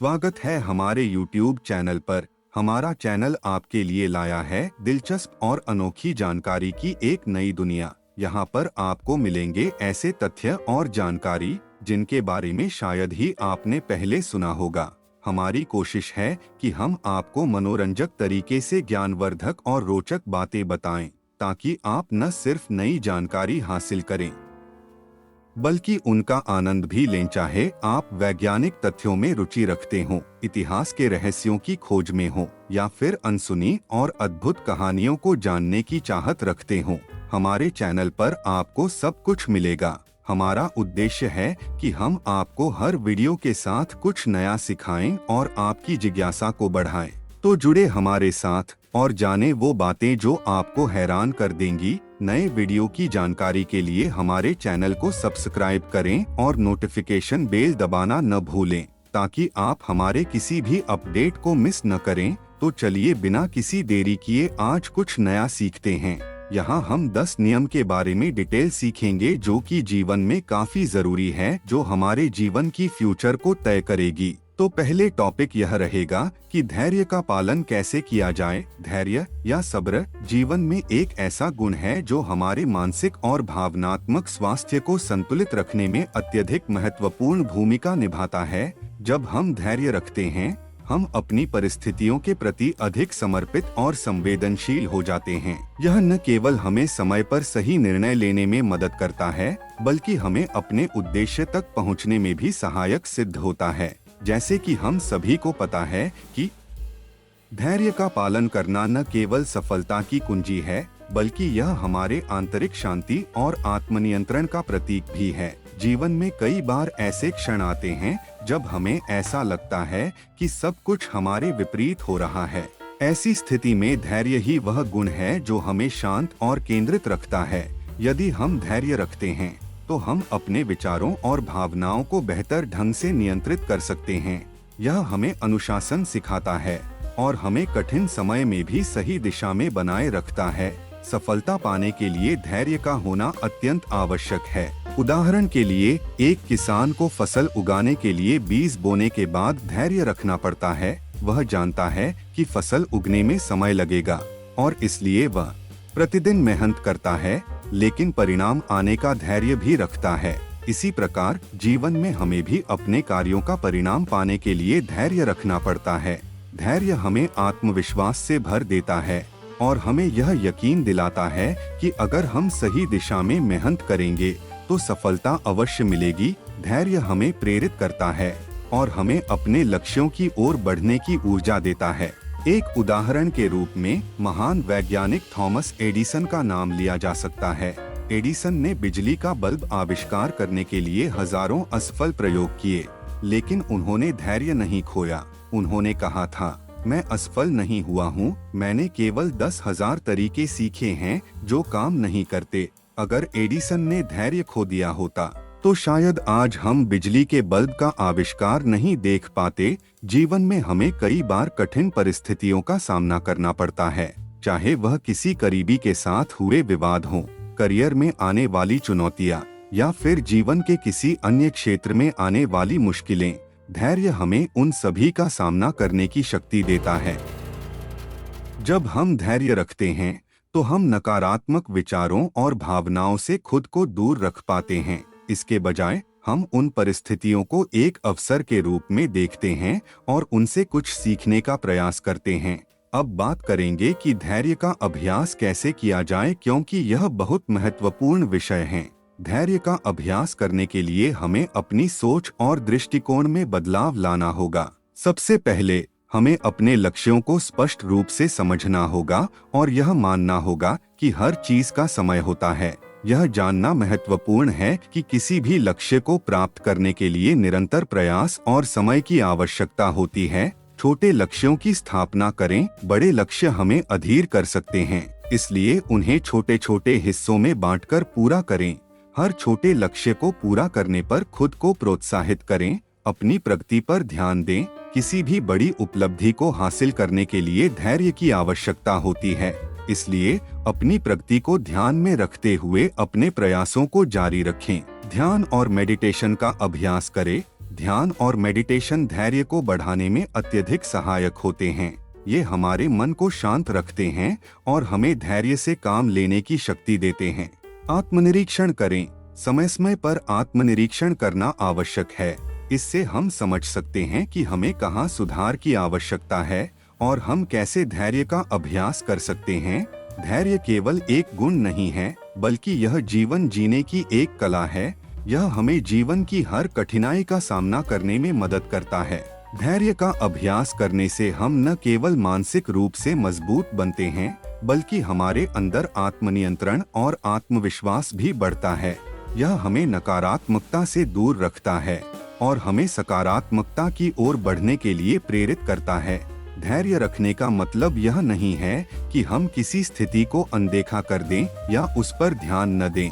स्वागत है हमारे YouTube चैनल पर। हमारा चैनल आपके लिए लाया है दिलचस्प और अनोखी जानकारी की एक नई दुनिया। यहाँ पर आपको मिलेंगे ऐसे तथ्य और जानकारी जिनके बारे में शायद ही आपने पहले सुना होगा। हमारी कोशिश है कि हम आपको मनोरंजक तरीके से ज्ञानवर्धक और रोचक बातें बताएं, ताकि आप न सिर्फ नई जानकारी हासिल करें बल्कि उनका आनंद भी लें। चाहे आप वैज्ञानिक तथ्यों में रुचि रखते हों, इतिहास के रहस्यों की खोज में हों, या फिर अनसुनी और अद्भुत कहानियों को जानने की चाहत रखते हों, हमारे चैनल पर आपको सब कुछ मिलेगा। हमारा उद्देश्य है कि हम आपको हर वीडियो के साथ कुछ नया सिखाएं और आपकी जिज्ञासा को बढ़ाएं। तो जुड़े हमारे साथ और जाने वो बातें जो आपको हैरान कर देंगी। नए वीडियो की जानकारी के लिए हमारे चैनल को सब्सक्राइब करें और नोटिफिकेशन बेल दबाना न भूलें, ताकि आप हमारे किसी भी अपडेट को मिस न करें। तो चलिए बिना किसी देरी किए आज कुछ नया सीखते हैं। यहाँ हम 10 नियम के बारे में डिटेल सीखेंगे जो कि जीवन में काफी जरूरी है, जो हमारे जीवन की फ्यूचर को तय करेगी। तो पहले टॉपिक यह रहेगा कि धैर्य का पालन कैसे किया जाए। धैर्य या सब्र जीवन में एक ऐसा गुण है जो हमारे मानसिक और भावनात्मक स्वास्थ्य को संतुलित रखने में अत्यधिक महत्वपूर्ण भूमिका निभाता है। जब हम धैर्य रखते हैं, हम अपनी परिस्थितियों के प्रति अधिक समर्पित और संवेदनशील हो जाते हैं। यह न केवल हमें समय पर सही निर्णय लेने में मदद करता है, बल्कि हमें अपने उद्देश्य तक पहुंचने में भी सहायक सिद्ध होता है। जैसे कि हम सभी को पता है कि धैर्य का पालन करना न केवल सफलता की कुंजी है, बल्कि यह हमारे आंतरिक शांति और आत्मनियंत्रण का प्रतीक भी है। जीवन में कई बार ऐसे क्षण आते हैं जब हमें ऐसा लगता है कि सब कुछ हमारे विपरीत हो रहा है। ऐसी स्थिति में धैर्य ही वह गुण है जो हमें शांत और केंद्रित रखता है। यदि हम धैर्य रखते हैं तो हम अपने विचारों और भावनाओं को बेहतर ढंग से नियंत्रित कर सकते हैं। यह हमें अनुशासन सिखाता है और हमें कठिन समय में भी सही दिशा में बनाए रखता है। सफलता पाने के लिए धैर्य का होना अत्यंत आवश्यक है। उदाहरण के लिए, एक किसान को फसल उगाने के लिए बीज बोने के बाद धैर्य रखना पड़ता है। वह जानता है कि फसल उगने में समय लगेगा और इसलिए वह प्रतिदिन मेहनत करता है, लेकिन परिणाम आने का धैर्य भी रखता है। इसी प्रकार जीवन में हमें भी अपने कार्यों का परिणाम पाने के लिए धैर्य रखना पड़ता है। धैर्य हमें आत्मविश्वास से भर देता है और हमें यह यकीन दिलाता है कि अगर हम सही दिशा में मेहनत करेंगे तो सफलता अवश्य मिलेगी। धैर्य हमें प्रेरित करता है और हमें अपने लक्ष्यों की ओर बढ़ने की ऊर्जा देता है। एक उदाहरण के रूप में महान वैज्ञानिक थॉमस एडिसन का नाम लिया जा सकता है। एडिसन ने बिजली का बल्ब आविष्कार करने के लिए हजारों असफल प्रयोग किए, लेकिन उन्होंने धैर्य नहीं खोया। उन्होंने कहा था, मैं असफल नहीं हुआ हूँ, मैंने केवल 10,000 तरीके सीखे हैं जो काम नहीं करते। अगर एडिसन ने धैर्य खो दिया होता तो शायद आज हम बिजली के बल्ब का आविष्कार नहीं देख पाते। जीवन में हमें कई बार कठिन परिस्थितियों का सामना करना पड़ता है, चाहे वह किसी करीबी के साथ हुए विवाद हो, करियर में आने वाली चुनौतियां, या फिर जीवन के किसी अन्य क्षेत्र में आने वाली मुश्किलें। धैर्य हमें उन सभी का सामना करने की शक्ति देता है। जब हम धैर्य रखते हैं तो हम नकारात्मक विचारों और भावनाओं से खुद को दूर रख पाते हैं। इसके बजाय हम उन परिस्थितियों को एक अवसर के रूप में देखते हैं और उनसे कुछ सीखने का प्रयास करते हैं। अब बात करेंगे कि धैर्य का अभ्यास कैसे किया जाए, क्योंकि यह बहुत महत्वपूर्ण विषय है। धैर्य का अभ्यास करने के लिए हमें अपनी सोच और दृष्टिकोण में बदलाव लाना होगा। सबसे पहले हमें अपने लक्ष्यों को स्पष्ट रूप से समझना होगा और यह मानना होगा कि हर चीज का समय होता है। यह जानना महत्वपूर्ण है कि किसी भी लक्ष्य को प्राप्त करने के लिए निरंतर प्रयास और समय की आवश्यकता होती है। छोटे लक्ष्यों की स्थापना करें, बड़े लक्ष्य हमें अधीर कर सकते हैं, इसलिए उन्हें छोटे छोटे हिस्सों में बांटकर पूरा करें। हर छोटे लक्ष्य को पूरा करने पर खुद को प्रोत्साहित करें, अपनी प्रगति पर ध्यान दें। किसी भी बड़ी उपलब्धि को हासिल करने के लिए धैर्य की आवश्यकता होती है, इसलिए अपनी प्रगति को ध्यान में रखते हुए अपने प्रयासों को जारी रखें। ध्यान और मेडिटेशन का अभ्यास करें। ध्यान और मेडिटेशन धैर्य को बढ़ाने में अत्यधिक सहायक होते हैं। ये हमारे मन को शांत रखते हैं और हमें धैर्य से काम लेने की शक्ति देते हैं। आत्मनिरीक्षण करें। समय समय पर आत्मनिरीक्षण करना आवश्यक है। इससे हम समझ सकते हैं कि हमें कहाँ सुधार की आवश्यकता है और हम कैसे धैर्य का अभ्यास कर सकते हैं। धैर्य केवल एक गुण नहीं है, बल्कि यह जीवन जीने की एक कला है। यह हमें जीवन की हर कठिनाई का सामना करने में मदद करता है। धैर्य का अभ्यास करने से हम न केवल मानसिक रूप से मजबूत बनते हैं, बल्कि हमारे अंदर आत्मनियंत्रण और आत्मविश्वास भी बढ़ता है। यह हमें नकारात्मकता से दूर रखता है और हमें सकारात्मकता की ओर बढ़ने के लिए प्रेरित करता है। धैर्य रखने का मतलब यह नहीं है कि हम किसी स्थिति को अनदेखा कर दें या उस पर ध्यान न दें।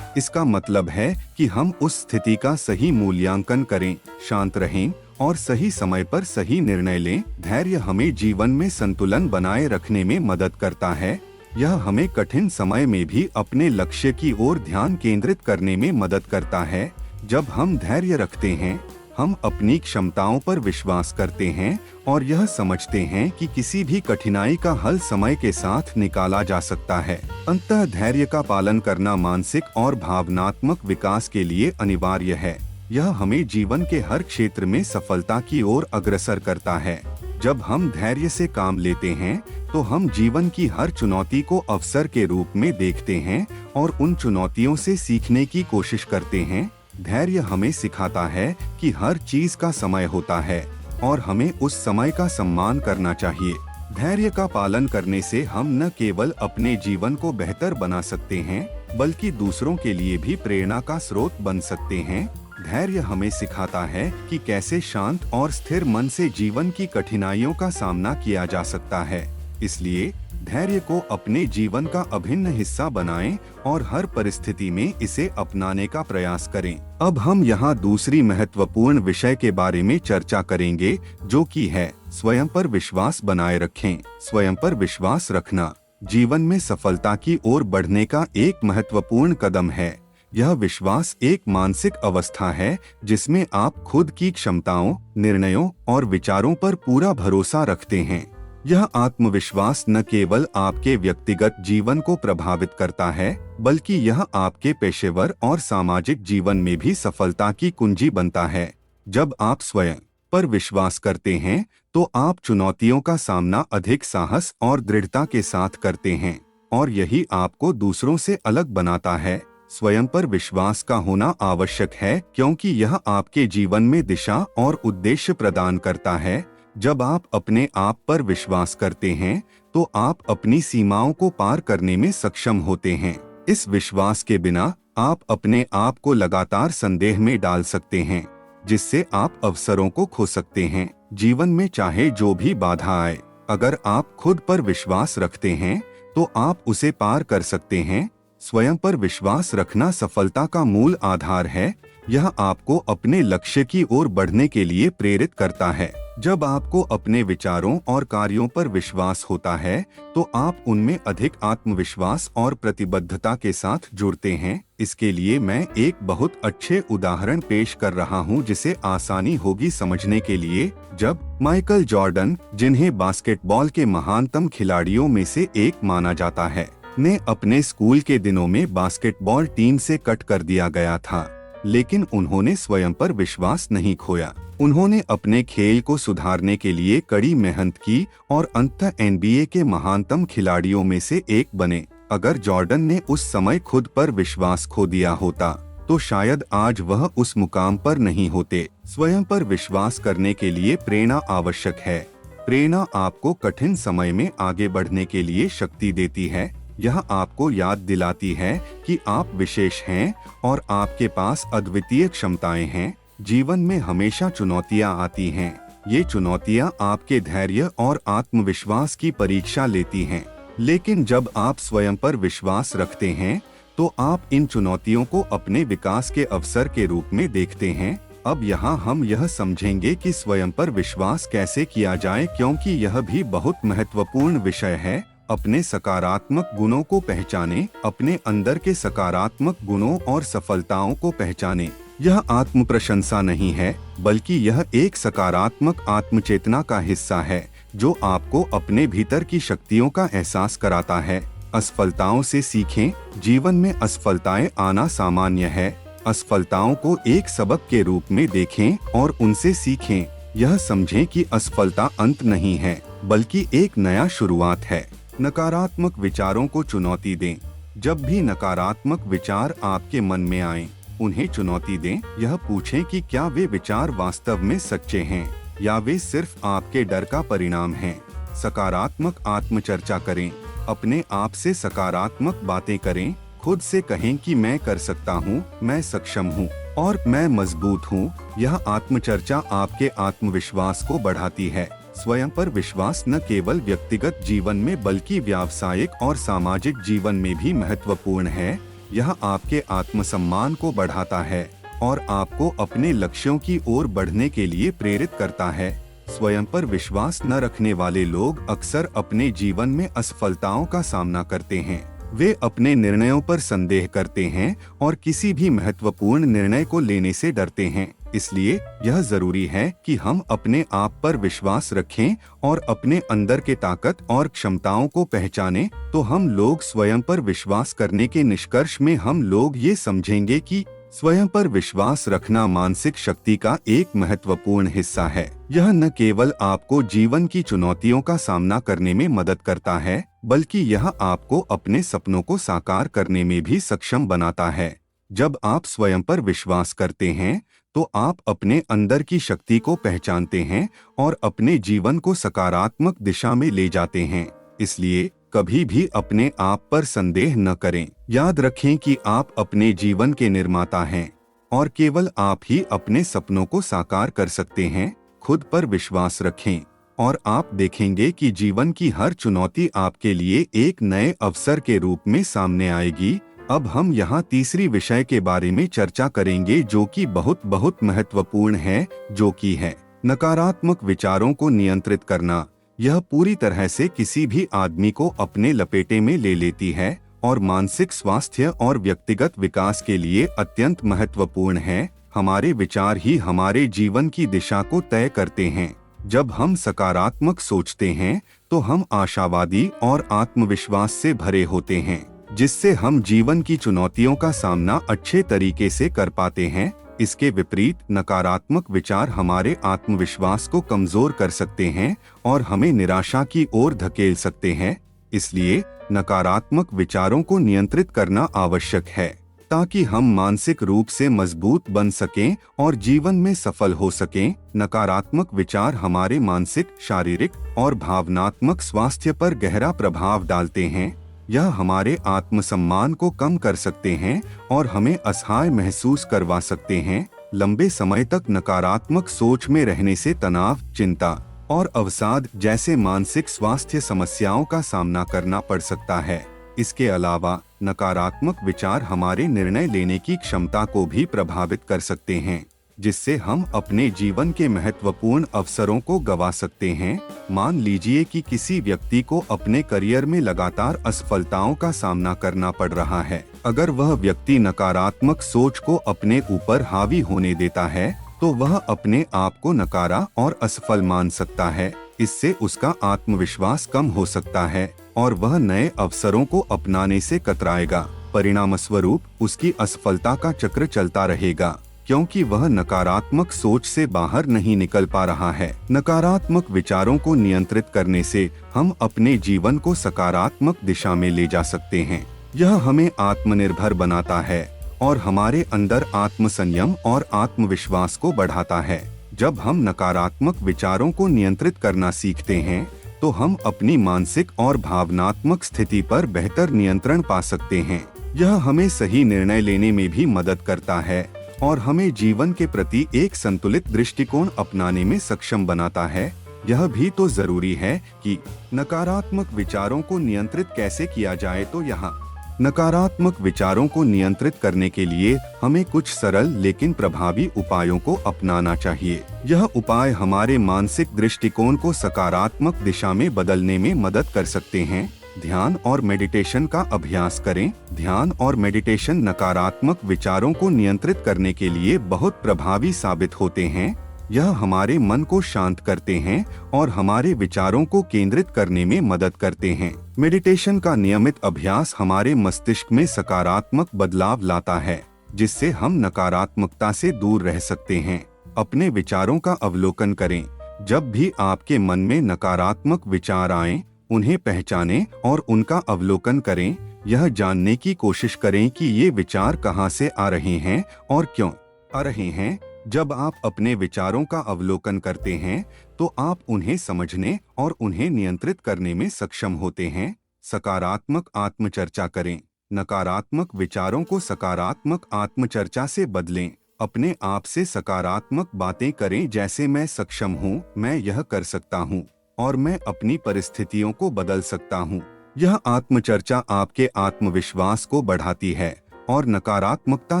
इसका मतलब है कि हम उस स्थिति का सही मूल्यांकन करें, शांत रहें और सही समय पर सही निर्णय लें। धैर्य हमें जीवन में संतुलन बनाए रखने में मदद करता है। यह हमें कठिन समय में भी अपने लक्ष्य की ओर ध्यान केंद्रित करने में मदद करता है। जब हम धैर्य रखते हैं, हम अपनी क्षमताओं पर विश्वास करते हैं और यह समझते हैं कि किसी भी कठिनाई का हल समय के साथ निकाला जा सकता है। अंततः धैर्य का पालन करना मानसिक और भावनात्मक विकास के लिए अनिवार्य है। यह हमें जीवन के हर क्षेत्र में सफलता की ओर अग्रसर करता है। जब हम धैर्य से काम लेते हैं, तो हम जीवन की हर चुनौती को अवसर के रूप में देखते हैं और उन चुनौतियों से सीखने की कोशिश करते हैं। धैर्य हमें सिखाता है कि हर चीज का समय होता है और हमें उस समय का सम्मान करना चाहिए। धैर्य का पालन करने से हम न केवल अपने जीवन को बेहतर बना सकते हैं, बल्कि दूसरों के लिए भी प्रेरणा का स्रोत बन सकते हैं। धैर्य हमें सिखाता है कि कैसे शांत और स्थिर मन से जीवन की कठिनाइयों का सामना किया जा सकता है। इसलिए धैर्य को अपने जीवन का अभिन्न हिस्सा बनाएं और हर परिस्थिति में इसे अपनाने का प्रयास करें। अब हम यहाँ दूसरी महत्वपूर्ण विषय के बारे में चर्चा करेंगे, जो कि है स्वयं पर विश्वास बनाए रखें। स्वयं पर विश्वास रखना जीवन में सफलता की ओर बढ़ने का एक महत्वपूर्ण कदम है। यह विश्वास एक मानसिक अवस्था है जिसमें आप खुद की क्षमताओं, निर्णयों और विचारों पर पूरा भरोसा रखते हैं। यह आत्मविश्वास न केवल आपके व्यक्तिगत जीवन को प्रभावित करता है, बल्कि यह आपके पेशेवर और सामाजिक जीवन में भी सफलता की कुंजी बनता है। जब आप स्वयं पर विश्वास करते हैं, तो आप चुनौतियों का सामना अधिक साहस और दृढ़ता के साथ करते हैं, और यही आपको दूसरों से अलग बनाता है। स्वयं पर विश्वास का होना आवश्यक है, क्योंकि यह आपके जीवन में दिशा और उद्देश्य प्रदान करता है। जब आप अपने आप पर विश्वास करते हैं, तो आप अपनी सीमाओं को पार करने में सक्षम होते हैं। इस विश्वास के बिना आप अपने आप को लगातार संदेह में डाल सकते हैं, जिससे आप अवसरों को खो सकते हैं। जीवन में चाहे जो भी बाधा आए, अगर आप खुद पर विश्वास रखते हैं, तो आप उसे पार कर सकते हैं। स्वयं पर विश्वास रखना सफलता का मूल आधार है। यह आपको अपने लक्ष्य की ओर बढ़ने के लिए प्रेरित करता है। जब आपको अपने विचारों और कार्यों पर विश्वास होता है, तो आप उनमें अधिक आत्मविश्वास और प्रतिबद्धता के साथ जुड़ते हैं। इसके लिए मैं एक बहुत अच्छे उदाहरण पेश कर रहा हूं, जिसे आसानी होगी समझने के लिए। जब माइकल जॉर्डन, जिन्हें बास्केटबॉल के महानतम खिलाड़ियों में से एक माना जाता है, ने अपने स्कूल के दिनों में बास्केटबॉल टीम से कट कर दिया गया था, लेकिन उन्होंने स्वयं पर विश्वास नहीं खोया। उन्होंने अपने खेल को सुधारने के लिए कड़ी मेहनत की और अंततः NBA के महानतम खिलाड़ियों में से एक बने। अगर जॉर्डन ने उस समय खुद पर विश्वास खो दिया होता, तो शायद आज वह उस मुकाम पर नहीं होते। स्वयं पर विश्वास करने के लिए प्रेरणा आवश्यक है। प्रेरणा आपको कठिन समय में आगे बढ़ने के लिए शक्ति देती है। यह आपको याद दिलाती है कि आप विशेष हैं और आपके पास अद्वितीय क्षमताएं हैं। जीवन में हमेशा चुनौतियां आती हैं। ये चुनौतियां आपके धैर्य और आत्मविश्वास की परीक्षा लेती हैं। लेकिन जब आप स्वयं पर विश्वास रखते हैं, तो आप इन चुनौतियों को अपने विकास के अवसर के रूप में देखते हैं। अब यहाँ हम यह समझेंगे कि स्वयं पर विश्वास कैसे किया जाए, क्योंकि यह भी बहुत महत्वपूर्ण विषय है। अपने सकारात्मक गुणों को पहचानें। अपने अंदर के सकारात्मक गुणों और सफलताओं को पहचानें। यह आत्म प्रशंसा नहीं है, बल्कि यह एक सकारात्मक आत्मचेतना का हिस्सा है जो आपको अपने भीतर की शक्तियों का एहसास कराता है। असफलताओं से सीखें। जीवन में असफलताएं आना सामान्य है। असफलताओं को एक सबक के रूप में देखें और उनसे सीखें। यह समझें कि असफलता अंत नहीं है, बल्कि एक नया शुरुआत है। नकारात्मक विचारों को चुनौती दें। जब भी नकारात्मक विचार आपके मन में आए, उन्हें चुनौती दें। यह पूछें कि क्या वे विचार वास्तव में सच्चे हैं या वे सिर्फ आपके डर का परिणाम हैं। सकारात्मक आत्मचर्चा करें। अपने आप से सकारात्मक बातें करें। खुद से कहें कि मैं कर सकता हूँ, मैं सक्षम हूँ और मैं मजबूत हूँ। यह आत्मचर्चा आपके आत्मविश्वास को बढ़ाती है। स्वयं पर विश्वास न केवल व्यक्तिगत जीवन में बल्कि व्यावसायिक और सामाजिक जीवन में भी महत्वपूर्ण है। यह आपके आत्मसम्मान को बढ़ाता है और आपको अपने लक्ष्यों की ओर बढ़ने के लिए प्रेरित करता है। स्वयं पर विश्वास न रखने वाले लोग अक्सर अपने जीवन में असफलताओं का सामना करते हैं। वे अपने निर्णयों पर संदेह करते हैं और किसी भी महत्वपूर्ण निर्णय को लेने से डरते हैं। इसलिए यह जरूरी है कि हम अपने आप पर विश्वास रखें और अपने अंदर के ताकत और क्षमताओं को पहचानें। तो हम लोग स्वयं पर विश्वास करने के निष्कर्ष में हम लोग ये समझेंगे कि स्वयं पर विश्वास रखना मानसिक शक्ति का एक महत्वपूर्ण हिस्सा है। यह न केवल आपको जीवन की चुनौतियों का सामना करने में मदद करता है, बल्कि यह आपको अपने सपनों को साकार करने में भी सक्षम बनाता है। जब आप स्वयं पर विश्वास करते हैं, तो आप अपने अंदर की शक्ति को पहचानते हैं और अपने जीवन को सकारात्मक दिशा में ले जाते हैं। इसलिए कभी भी अपने आप पर संदेह न करें। याद रखें कि आप अपने जीवन के निर्माता हैं और केवल आप ही अपने सपनों को साकार कर सकते हैं। खुद पर विश्वास रखें और आप देखेंगे कि जीवन की हर चुनौती आपके लिए एक नए अवसर के रूप में सामने आएगी। अब हम यहाँ तीसरी विषय के बारे में चर्चा करेंगे जो कि बहुत महत्वपूर्ण है, जो कि है नकारात्मक विचारों को नियंत्रित करना। यह पूरी तरह से किसी भी आदमी को अपने लपेटे में ले लेती है और मानसिक स्वास्थ्य और व्यक्तिगत विकास के लिए अत्यंत महत्वपूर्ण है। हमारे विचार ही हमारे जीवन की दिशा को तय करते हैं। जब हम सकारात्मक सोचते हैं तो हम आशावादी और आत्मविश्वास से भरे होते हैं, जिससे हम जीवन की चुनौतियों का सामना अच्छे तरीके से कर पाते हैं। इसके विपरीत नकारात्मक विचार हमारे आत्मविश्वास को कमजोर कर सकते हैं और हमें निराशा की ओर धकेल सकते हैं। इसलिए नकारात्मक विचारों को नियंत्रित करना आवश्यक है ताकि हम मानसिक रूप से मजबूत बन सकें और जीवन में सफल हो सकें। नकारात्मक विचार हमारे मानसिक, शारीरिक और भावनात्मक स्वास्थ्य पर गहरा प्रभाव डालते हैं। यह हमारे आत्मसम्मान को कम कर सकते हैं और हमें असहाय महसूस करवा सकते हैं। लंबे समय तक नकारात्मक सोच में रहने से तनाव, चिंता और अवसाद जैसे मानसिक स्वास्थ्य समस्याओं का सामना करना पड़ सकता है। इसके अलावा नकारात्मक विचार हमारे निर्णय लेने की क्षमता को भी प्रभावित कर सकते हैं, जिससे हम अपने जीवन के महत्वपूर्ण अवसरों को गंवा सकते हैं। मान लीजिए कि किसी व्यक्ति को अपने करियर में लगातार असफलताओं का सामना करना पड़ रहा है। अगर वह व्यक्ति नकारात्मक सोच को अपने ऊपर हावी होने देता है, तो वह अपने आप को नकारा और असफल मान सकता है। इससे उसका आत्मविश्वास कम हो सकता है और वह नए अवसरों को अपनाने से कतराएगा। परिणामस्वरूप उसकी असफलता का चक्र चलता रहेगा, क्योंकि वह नकारात्मक सोच से बाहर नहीं निकल पा रहा है। नकारात्मक विचारों को नियंत्रित करने से हम अपने जीवन को सकारात्मक दिशा में ले जा सकते हैं। यह हमें आत्मनिर्भर बनाता है और हमारे अंदर आत्मसंयम और आत्मविश्वास को बढ़ाता है। जब हम नकारात्मक विचारों को नियंत्रित करना सीखते हैं, तो हम अपनी मानसिक और भावनात्मक स्थिति पर बेहतर नियंत्रण पा सकते हैं। यह हमें सही निर्णय लेने में भी मदद करता है और हमें जीवन के प्रति एक संतुलित दृष्टिकोण अपनाने में सक्षम बनाता है। यह भी तो जरूरी है कि नकारात्मक विचारों को नियंत्रित कैसे किया जाए। तो यहाँ नकारात्मक विचारों को नियंत्रित करने के लिए हमें कुछ सरल लेकिन प्रभावी उपायों को अपनाना चाहिए। यह उपाय हमारे मानसिक दृष्टिकोण को सकारात्मक दिशा में बदलने में मदद कर सकते हैं। ध्यान और मेडिटेशन का अभ्यास करें। ध्यान और मेडिटेशन नकारात्मक विचारों को नियंत्रित करने के लिए बहुत प्रभावी साबित होते हैं। यह हमारे मन को शांत करते हैं और हमारे विचारों को केंद्रित करने में मदद करते हैं। मेडिटेशन का नियमित अभ्यास हमारे मस्तिष्क में सकारात्मक बदलाव लाता है, जिससे हम नकारात्मकता से दूर रह सकते हैं। अपने विचारों का अवलोकन करें। जब भी आपके मन में नकारात्मक विचार आएं, उन्हें पहचानें और उनका अवलोकन करें। यह जानने की कोशिश करें कि ये विचार कहां से आ रहे हैं और क्यों आ रहे हैं। जब आप अपने विचारों का अवलोकन करते हैं, तो आप उन्हें समझने और उन्हें नियंत्रित करने में सक्षम होते हैं। सकारात्मक आत्मचर्चा करें। नकारात्मक विचारों को सकारात्मक आत्मचर्चा से बदलें। अपने आप से सकारात्मक बातें करें, जैसे मैं सक्षम हूँ, मैं यह कर सकता हूँ और मैं अपनी परिस्थितियों को बदल सकता हूँ। यह आत्मचर्चा आपके आत्मविश्वास को बढ़ाती है और नकारात्मकता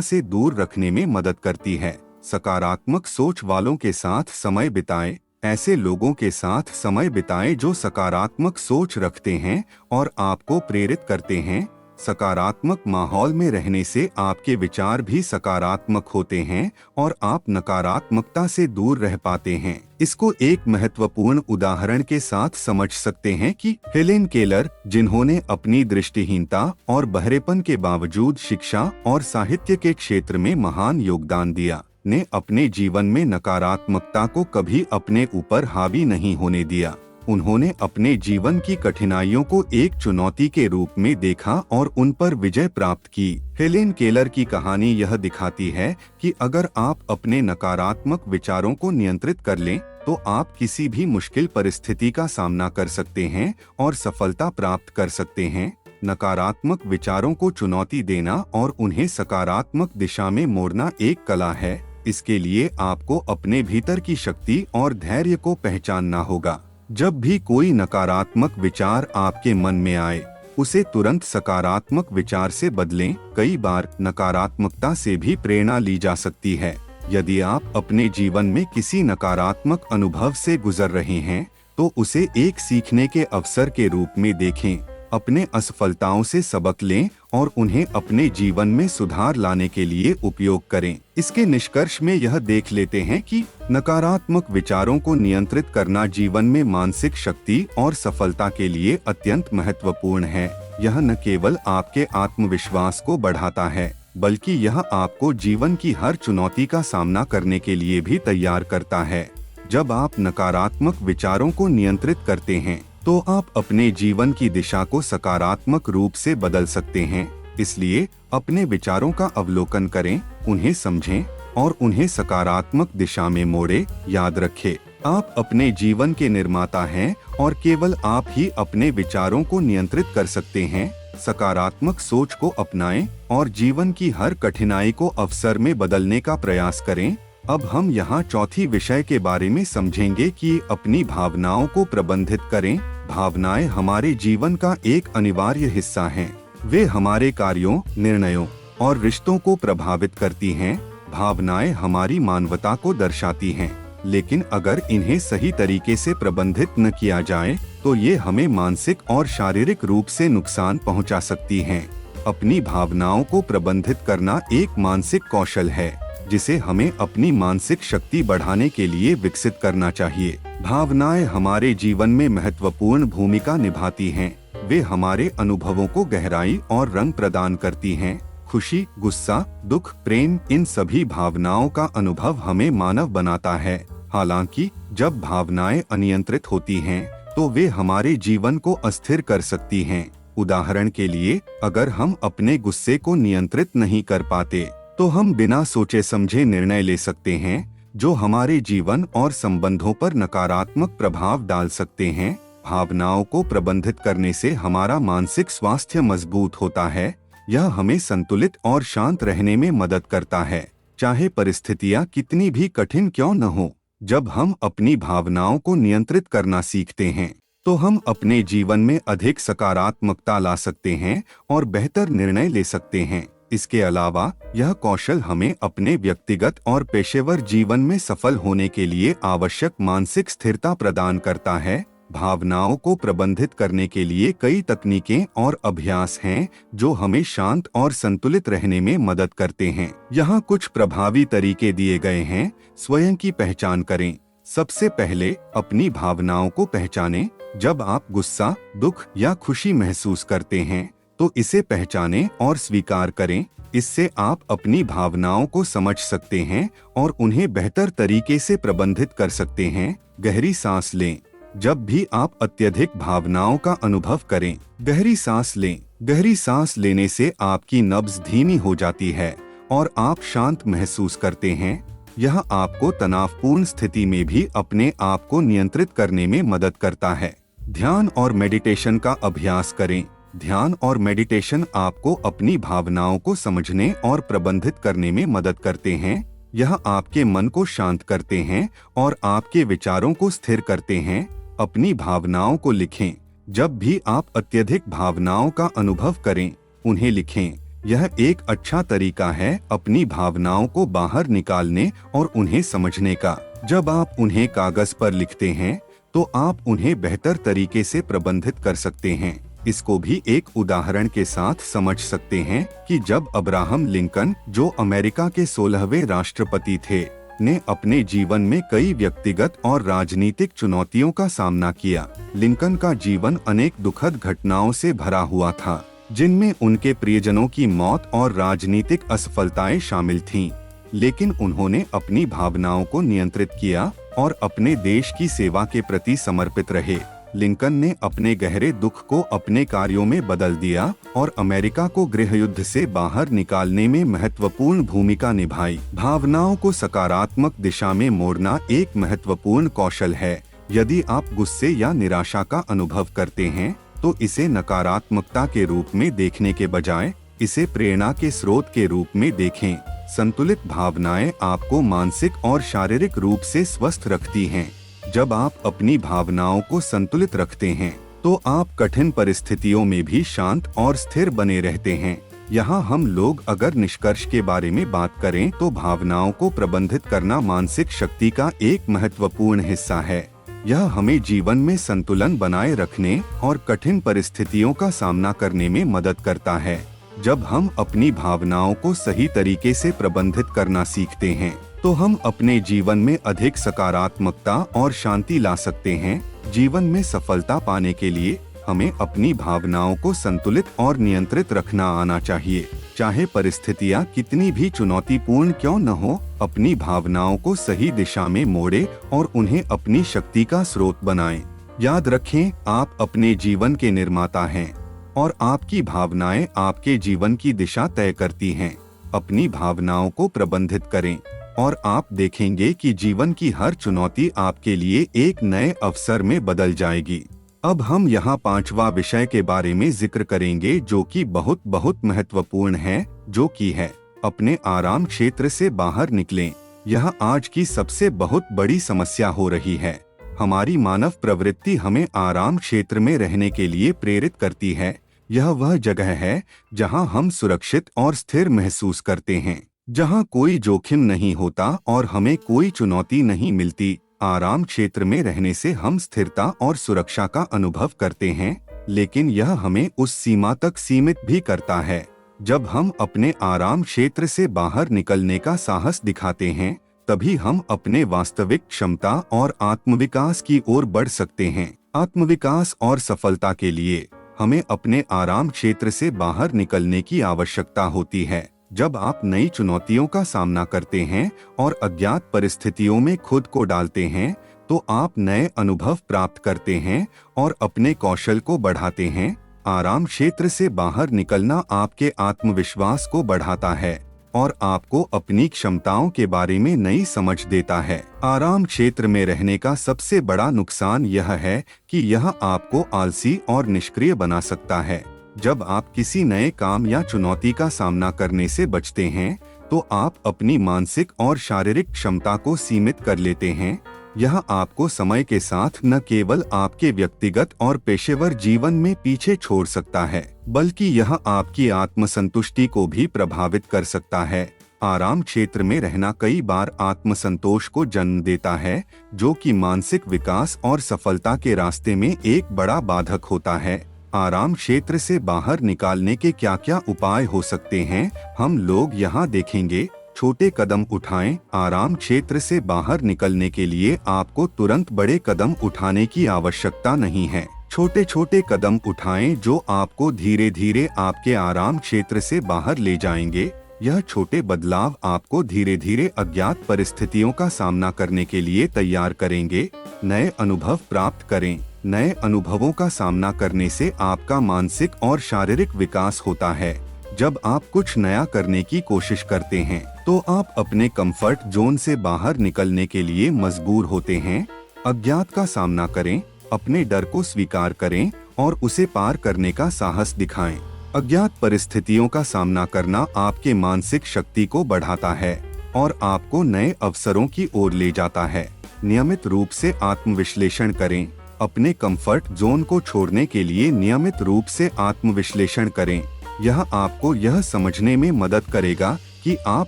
से दूर रखने में मदद करती है। सकारात्मक सोच वालों के साथ समय बिताएं। ऐसे लोगों के साथ समय बिताएं जो सकारात्मक सोच रखते हैं और आपको प्रेरित करते हैं। सकारात्मक माहौल में रहने से आपके विचार भी सकारात्मक होते हैं और आप नकारात्मकता से दूर रह पाते हैं। इसको एक महत्वपूर्ण उदाहरण के साथ समझ सकते हैं कि हेलेन केलर, जिन्होंने अपनी दृष्टिहीनता और बहरेपन के बावजूद शिक्षा और साहित्य के क्षेत्र में महान योगदान दिया, ने अपने जीवन में नकारात्मकता को कभी अपने ऊपर हावी नहीं होने दिया। उन्होंने अपने जीवन की कठिनाइयों को एक चुनौती के रूप में देखा और उन पर विजय प्राप्त की। हेलेन केलर की कहानी यह दिखाती है कि अगर आप अपने नकारात्मक विचारों को नियंत्रित कर लें, तो आप किसी भी मुश्किल परिस्थिति का सामना कर सकते हैं और सफलता प्राप्त कर सकते हैं। नकारात्मक विचारों को चुनौती देना और उन्हें सकारात्मक दिशा में मोड़ना एक कला है। इसके लिए आपको अपने भीतर की शक्ति और धैर्य को पहचानना होगा। जब भी कोई नकारात्मक विचार आपके मन में आए, उसे तुरंत सकारात्मक विचार से बदलें। कई बार नकारात्मकता से भी प्रेरणा ली जा सकती है। यदि आप अपने जीवन में किसी नकारात्मक अनुभव से गुजर रहे हैं, तो उसे एक सीखने के अवसर के रूप में देखें। अपने असफलताओं से सबक लें और उन्हें अपने जीवन में सुधार लाने के लिए उपयोग करें। इसके निष्कर्ष में यह देख लेते हैं कि नकारात्मक विचारों को नियंत्रित करना जीवन में मानसिक शक्ति और सफलता के लिए अत्यंत महत्वपूर्ण है। यह न केवल आपके आत्मविश्वास को बढ़ाता है, बल्कि यह आपको जीवन की हर चुनौती का सामना करने के लिए भी तैयार करता है। जब आप नकारात्मक विचारों को नियंत्रित करते हैं, तो आप अपने जीवन की दिशा को सकारात्मक रूप से बदल सकते हैं। इसलिए अपने विचारों का अवलोकन करें, उन्हें समझें और उन्हें सकारात्मक दिशा में मोड़ें। याद रखें, आप अपने जीवन के निर्माता हैं और केवल आप ही अपने विचारों को नियंत्रित कर सकते हैं। सकारात्मक सोच को अपनाएं और जीवन की हर कठिनाई को अवसर में बदलने का प्रयास करें। अब हम यहाँ चौथी विषय के बारे में समझेंगे कि अपनी भावनाओं को प्रबंधित करें। भावनाएं हमारे जीवन का एक अनिवार्य हिस्सा हैं। वे हमारे कार्यों, निर्णयों और रिश्तों को प्रभावित करती हैं। भावनाएं हमारी मानवता को दर्शाती हैं, लेकिन अगर इन्हें सही तरीके से प्रबंधित न किया जाए, तो ये हमें मानसिक और शारीरिक रूप से नुकसान पहुंचा सकती हैं। अपनी भावनाओं को प्रबंधित करना एक मानसिक कौशल है, जिसे हमें अपनी मानसिक शक्ति बढ़ाने के लिए विकसित करना चाहिए। भावनाएं हमारे जीवन में महत्वपूर्ण भूमिका निभाती हैं। वे हमारे अनुभवों को गहराई और रंग प्रदान करती हैं। खुशी, गुस्सा, दुख, प्रेम, इन सभी भावनाओं का अनुभव हमें मानव बनाता है। हालांकि जब भावनाएं अनियंत्रित होती हैं, तो वे हमारे जीवन को अस्थिर कर सकती हैं। उदाहरण के लिए, अगर हम अपने गुस्से को नियंत्रित नहीं कर पाते, तो हम बिना सोचे समझे निर्णय ले सकते हैं, जो हमारे जीवन और संबंधों पर नकारात्मक प्रभाव डाल सकते हैं। भावनाओं को प्रबंधित करने से हमारा मानसिक स्वास्थ्य मजबूत होता है। यह हमें संतुलित और शांत रहने में मदद करता है, चाहे परिस्थितियां कितनी भी कठिन क्यों न हो। जब हम अपनी भावनाओं को नियंत्रित करना सीखते हैं, तो हम अपने जीवन में अधिक सकारात्मकता ला सकते हैं और बेहतर निर्णय ले सकते हैं। इसके अलावा यह कौशल हमें अपने व्यक्तिगत और पेशेवर जीवन में सफल होने के लिए आवश्यक मानसिक स्थिरता प्रदान करता है। भावनाओं को प्रबंधित करने के लिए कई तकनीकें और अभ्यास हैं जो हमें शांत और संतुलित रहने में मदद करते हैं। यहाँ कुछ प्रभावी तरीके दिए गए हैं। स्वयं की पहचान करें। सबसे पहले अपनी भावनाओं को पहचानें। जब आप गुस्सा, दुख या खुशी महसूस करते हैं तो इसे पहचानें और स्वीकार करें। इससे आप अपनी भावनाओं को समझ सकते हैं और उन्हें बेहतर तरीके से प्रबंधित कर सकते हैं। गहरी सांस लें। जब भी आप अत्यधिक भावनाओं का अनुभव करें, गहरी सांस लें। गहरी सांस लेने से आपकी नब्ज धीमी हो जाती है और आप शांत महसूस करते हैं। यह आपको तनावपूर्ण स्थिति में भी अपने आप को नियंत्रित करने में मदद करता है। ध्यान और मेडिटेशन का अभ्यास करें। ध्यान और मेडिटेशन आपको अपनी भावनाओं को समझने और प्रबंधित करने में मदद करते हैं। यह आपके मन को शांत करते हैं और आपके विचारों को स्थिर करते हैं। अपनी भावनाओं को लिखें। जब भी आप अत्यधिक भावनाओं का अनुभव करें, उन्हें लिखें। यह एक अच्छा तरीका है अपनी भावनाओं को बाहर निकालने और उन्हें समझने का। जब आप उन्हें कागज पर लिखते हैं तो आप उन्हें बेहतर तरीके से प्रबंधित कर सकते हैं। इसको भी एक उदाहरण के साथ समझ सकते हैं कि जब अब्राहम लिंकन, जो अमेरिका के 16वें राष्ट्रपति थे, ने अपने जीवन में कई व्यक्तिगत और राजनीतिक चुनौतियों का सामना किया। लिंकन का जीवन अनेक दुखद घटनाओं से भरा हुआ था, जिनमें उनके प्रियजनों की मौत और राजनीतिक असफलताएं शामिल थीं। लेकिन उन्होंने अपनी भावनाओं को नियंत्रित किया और अपने देश की सेवा के प्रति समर्पित रहे। लिंकन ने अपने गहरे दुख को अपने कार्यों में बदल दिया और अमेरिका को गृहयुद्ध से बाहर निकालने में महत्वपूर्ण भूमिका निभाई। भावनाओं को सकारात्मक दिशा में मोड़ना एक महत्वपूर्ण कौशल है। यदि आप गुस्से या निराशा का अनुभव करते हैं तो इसे नकारात्मकता के रूप में देखने के बजाय इसे प्रेरणा के स्रोत के रूप में देखें। संतुलित भावनाएं आपको मानसिक और शारीरिक रूप से स्वस्थ रखती हैं। जब आप अपनी भावनाओं को संतुलित रखते हैं तो आप कठिन परिस्थितियों में भी शांत और स्थिर बने रहते हैं। यहाँ हम लोग अगर निष्कर्ष के बारे में बात करें तो भावनाओं को प्रबंधित करना मानसिक शक्ति का एक महत्वपूर्ण हिस्सा है। यह हमें जीवन में संतुलन बनाए रखने और कठिन परिस्थितियों का सामना करने में मदद करता है। जब हम अपनी भावनाओं को सही तरीके से प्रबंधित करना सीखते हैं तो हम अपने जीवन में अधिक सकारात्मकता और शांति ला सकते हैं। जीवन में सफलता पाने के लिए हमें अपनी भावनाओं को संतुलित और नियंत्रित रखना आना चाहिए। चाहे परिस्थितियां कितनी भी चुनौतीपूर्ण क्यों न हो, अपनी भावनाओं को सही दिशा में मोड़े और उन्हें अपनी शक्ति का स्रोत बनाएं। याद रखें, आप अपने जीवन के निर्माता हैं और आपकी भावनाएं आपके जीवन की दिशा तय करती हैं। अपनी भावनाओं को प्रबंधित करें और आप देखेंगे कि जीवन की हर चुनौती आपके लिए एक नए अवसर में बदल जाएगी। अब हम यहाँ 5वां विषय के बारे में जिक्र करेंगे जो कि बहुत महत्वपूर्ण है, जो कि है अपने आराम क्षेत्र से बाहर निकलें। यह आज की सबसे बहुत बड़ी समस्या हो रही है। हमारी मानव प्रवृत्ति हमें आराम क्षेत्र में रहने के लिए प्रेरित करती है। यह वह जगह है जहाँ हम सुरक्षित और स्थिर महसूस करते हैं, जहाँ कोई जोखिम नहीं होता और हमें कोई चुनौती नहीं मिलती। आराम क्षेत्र में रहने से हम स्थिरता और सुरक्षा का अनुभव करते हैं, लेकिन यह हमें उस सीमा तक सीमित भी करता है। जब हम अपने आराम क्षेत्र से बाहर निकलने का साहस दिखाते हैं, तभी हम अपने वास्तविक क्षमता और आत्मविकास की ओर बढ़ सकते हैं। आत्मविकास और सफलता के लिए हमें अपने आराम क्षेत्र से बाहर निकलने की आवश्यकता होती है। जब आप नई चुनौतियों का सामना करते हैं और अज्ञात परिस्थितियों में खुद को डालते हैं, तो आप नए अनुभव प्राप्त करते हैं और अपने कौशल को बढ़ाते हैं। आराम क्षेत्र से बाहर निकलना आपके आत्मविश्वास को बढ़ाता है और आपको अपनी क्षमताओं के बारे में नई समझ देता है। आराम क्षेत्र में रहने का सबसे बड़ा नुकसान यह है कि यह आपको आलसी और निष्क्रिय बना सकता है। जब आप किसी नए काम या चुनौती का सामना करने से बचते हैं, तो आप अपनी मानसिक और शारीरिक क्षमता को सीमित कर लेते हैं। यह आपको समय के साथ न केवल आपके व्यक्तिगत और पेशेवर जीवन में पीछे छोड़ सकता है, बल्कि यह आपकी आत्मसंतुष्टि को भी प्रभावित कर सकता है। आराम क्षेत्र में रहना कई बार आत्मसंतोष को जन्म देता है, जो कि मानसिक विकास और सफलता के रास्ते में एक बड़ा बाधक होता है। आराम क्षेत्र से बाहर निकालने के क्या क्या उपाय हो सकते हैं, हम लोग यहाँ देखेंगे। छोटे कदम उठाएं। आराम क्षेत्र से बाहर निकलने के लिए आपको तुरंत बड़े कदम उठाने की आवश्यकता नहीं है। छोटे छोटे कदम उठाएं जो आपको धीरे धीरे आपके आराम क्षेत्र से बाहर ले जाएंगे। यह छोटे बदलाव आपको धीरे धीरे अज्ञात परिस्थितियों का सामना करने के लिए तैयार करेंगे। नए अनुभव प्राप्त करें। नए अनुभवों का सामना करने से आपका मानसिक और शारीरिक विकास होता है। जब आप कुछ नया करने की कोशिश करते हैं तो आप अपने कंफर्ट जोन से बाहर निकलने के लिए मजबूर होते हैं। अज्ञात का सामना करें, अपने डर को स्वीकार करें और उसे पार करने का साहस दिखाएं। अज्ञात परिस्थितियों का सामना करना आपके मानसिक शक्ति को बढ़ाता है और आपको नए अवसरों की ओर ले जाता है। नियमित रूप से आत्मविश्लेषण करें। अपने कंफर्ट जोन को छोड़ने के लिए नियमित रूप से आत्मविश्लेषण करें। यह आपको यह समझने में मदद करेगा कि आप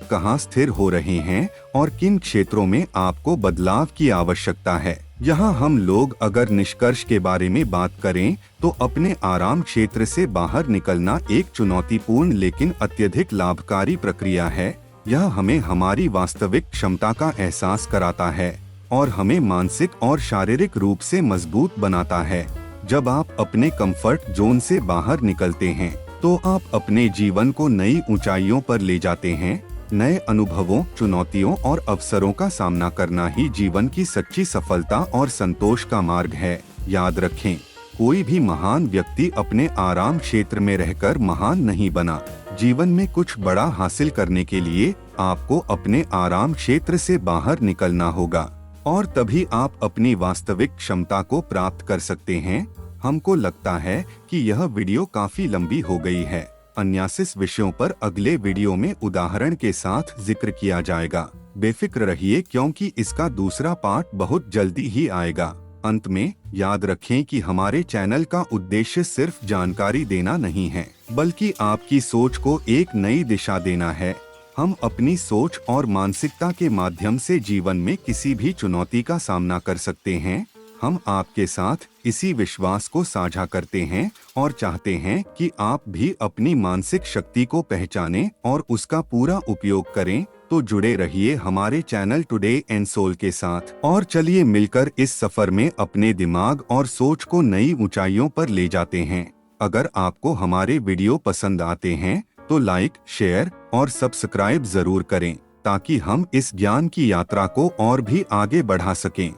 कहां स्थिर हो रहे हैं और किन क्षेत्रों में आपको बदलाव की आवश्यकता है। यहाँ हम लोग अगर निष्कर्ष के बारे में बात करें तो अपने आराम क्षेत्र से बाहर निकलना एक चुनौतीपूर्ण लेकिन अत्यधिक लाभकारी प्रक्रिया है। यह हमें हमारी वास्तविक क्षमता का एहसास कराता है और हमें मानसिक और शारीरिक रूप से मजबूत बनाता है। जब आप अपने कंफर्ट जोन से बाहर निकलते हैं तो आप अपने जीवन को नई ऊंचाइयों पर ले जाते हैं। नए अनुभवों, चुनौतियों और अवसरों का सामना करना ही जीवन की सच्ची सफलता और संतोष का मार्ग है। याद रखें, कोई भी महान व्यक्ति अपने आराम क्षेत्र में रहकर महान नहीं बना। जीवन में कुछ बड़ा हासिल करने के लिए आपको अपने आराम क्षेत्र से बाहर निकलना होगा और तभी आप अपनी वास्तविक क्षमता को प्राप्त कर सकते हैं। हमको लगता है कि यह वीडियो काफी लंबी हो गई है। अन्यासिस विषयों पर अगले वीडियो में उदाहरण के साथ जिक्र किया जाएगा। बेफिक्र रहिए क्योंकि इसका दूसरा पार्ट बहुत जल्दी ही आएगा। अंत में याद रखें कि हमारे चैनल का उद्देश्य सिर्फ जानकारी देना नहीं है, बल्कि आपकी सोच को एक नई दिशा देना है। हम अपनी सोच और मानसिकता के माध्यम से जीवन में किसी भी चुनौती का सामना कर सकते हैं। हम आपके साथ इसी विश्वास को साझा करते हैं और चाहते हैं कि आप भी अपनी मानसिक शक्ति को पहचानें और उसका पूरा उपयोग करें। तो जुड़े रहिए हमारे चैनल टुडे एंड सोल के साथ और चलिए मिलकर इस सफर में अपने दिमाग और सोच को नई ऊंचाइयों पर ले जाते हैं। अगर आपको हमारे वीडियो पसंद आते हैं तो लाइक, शेयर और सब्सक्राइब जरूर करें ताकि हम इस ज्ञान की यात्रा को और भी आगे बढ़ा सकें।